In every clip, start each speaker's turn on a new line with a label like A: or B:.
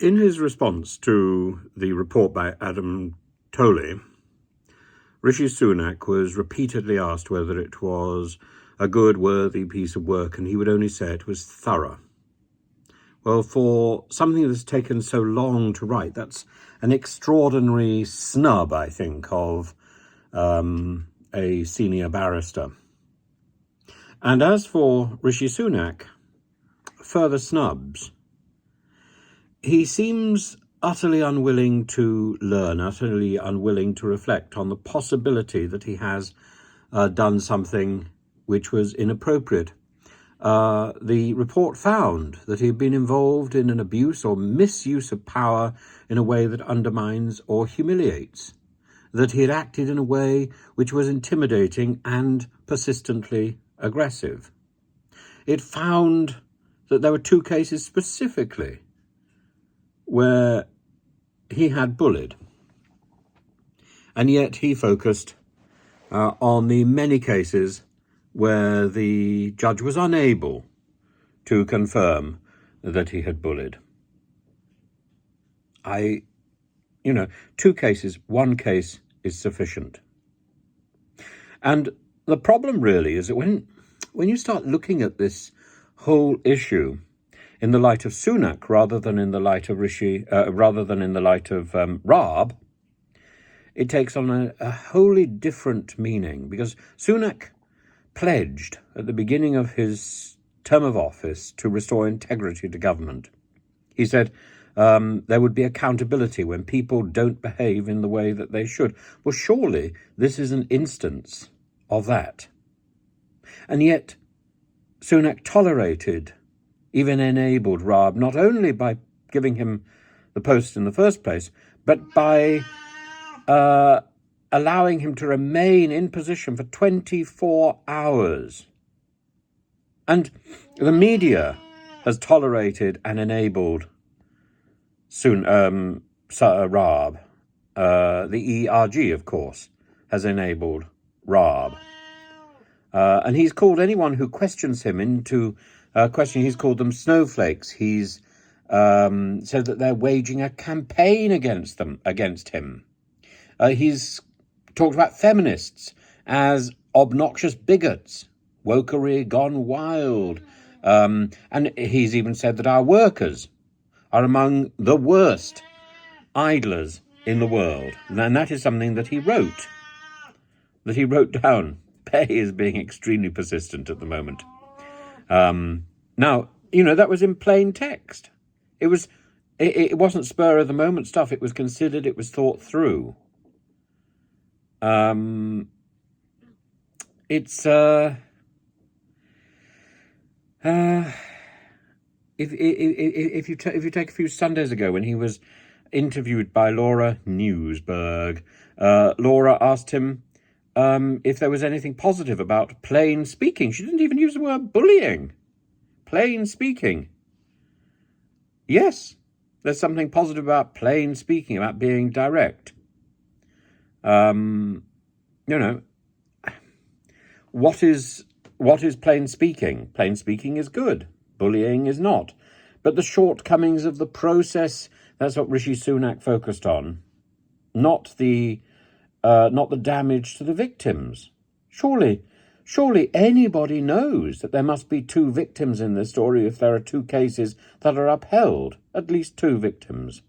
A: In his response to the report by Adam Tolley, Rishi Sunak was repeatedly asked whether it was a good, worthy piece of work, and he would only say it was thorough. Well, for something that's taken so long to write, that's an extraordinary snub, I think, of a senior barrister. And as for Rishi Sunak, further snubs. He seems utterly unwilling to learn, utterly unwilling to reflect on the possibility that he has done something which was inappropriate. The report found that he had been involved in an abuse or misuse of power in a way that undermines or humiliates, that he had acted in a way which was intimidating and persistently aggressive. It found that there were 2 cases specifically where he had bullied, and yet he focused on the many cases where the judge was unable to confirm that he had bullied. 2 cases, 1 case is sufficient. And the problem really is that when you start looking at this whole issue in the light of Sunak rather than in the light of Raab, it takes on a wholly different meaning, because Sunak pledged at the beginning of his term of office to restore integrity to government. He said there would be accountability when people don't behave in the way that they should. Well, surely this is an instance of that. And yet Sunak tolerated, even enabled Raab, not only by giving him the post in the first place, but by allowing him to remain in position for 24 hours. And the media has tolerated and enabled Raab. The ERG, of course, has enabled Raab. And he's called anyone who questions him into question. He's called them snowflakes. He's said that they're waging a campaign against him. He's talked about feminists as obnoxious bigots, wokery gone wild. And he's even said that our workers are among the worst idlers in the world. And that is something that he wrote down. Pay is being extremely persistent at the moment. Now, that was in plain text. It wasn't spur of the moment stuff. It was considered, it was thought through. If you take a few Sundays ago when he was interviewed by Laura Newsberg, Laura asked him if there was anything positive about plain speaking. She didn't even use the word bullying. Plain speaking. Yes, there's something positive about plain speaking, about being direct. What is plain speaking? Plain speaking is good. Bullying is not. But the shortcomings of the process, that's what Rishi Sunak focused on. Not the damage to the victims. Surely anybody knows that there must be 2 victims in this story if there are 2 cases that are upheld, at least 2 victims,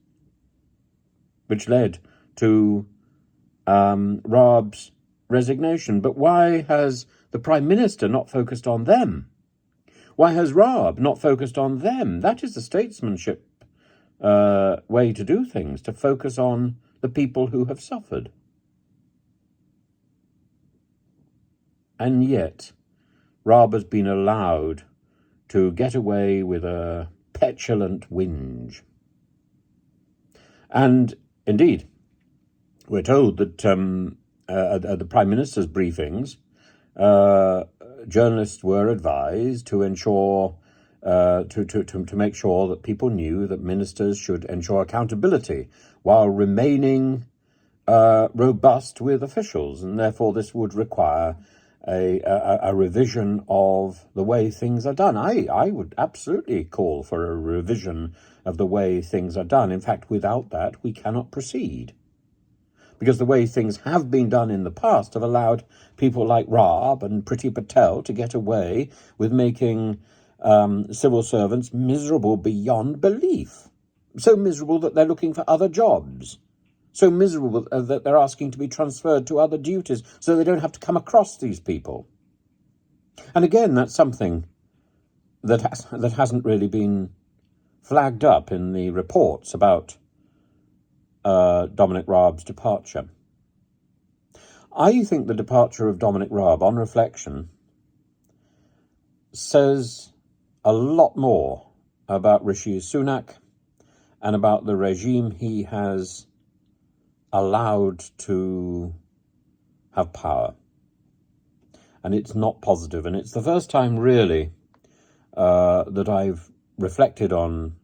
A: which led to Raab's resignation. But why has the Prime Minister not focused on them? Why has Raab not focused on them? That is the statesmanship way to do things, to focus on the people who have suffered. And yet, Raab has been allowed to get away with a petulant whinge. And indeed, we're told that at the Prime Minister's briefings, journalists were advised to ensure, to make sure that people knew that ministers should ensure accountability while remaining robust with officials, and therefore this would require a revision of the way things are done. I would absolutely call for a revision of the way things are done. In fact, without that, we cannot proceed. Because the way things have been done in the past have allowed people like Raab and Priti Patel to get away with making civil servants miserable beyond belief. So miserable that they're looking for other jobs. So miserable that they're asking to be transferred to other duties so they don't have to come across these people. And again, that's something that hasn't really been flagged up in the reports about Dominic Raab's departure. I think the departure of Dominic Raab, on reflection, says a lot more about Rishi Sunak and about the regime he has allowed to have power. And it's not positive. And it's the first time, really, that I've reflected on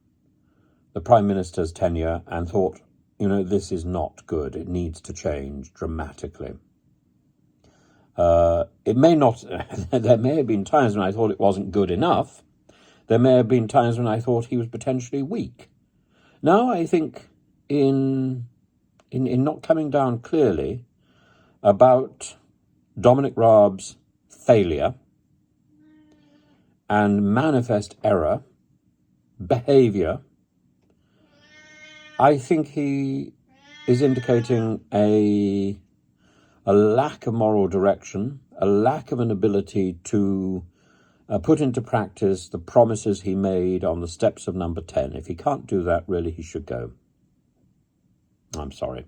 A: the Prime Minister's tenure and thought, this is not good. It needs to change dramatically. It may not, there may have been times when I thought it wasn't good enough. There may have been times when I thought he was potentially weak. Now I think in not coming down clearly about Dominic Raab's failure and manifest error, behaviour, I think he is indicating a lack of moral direction, a lack of an ability to put into practice the promises he made on the steps of number 10. If he can't do that, really, he should go. I'm sorry.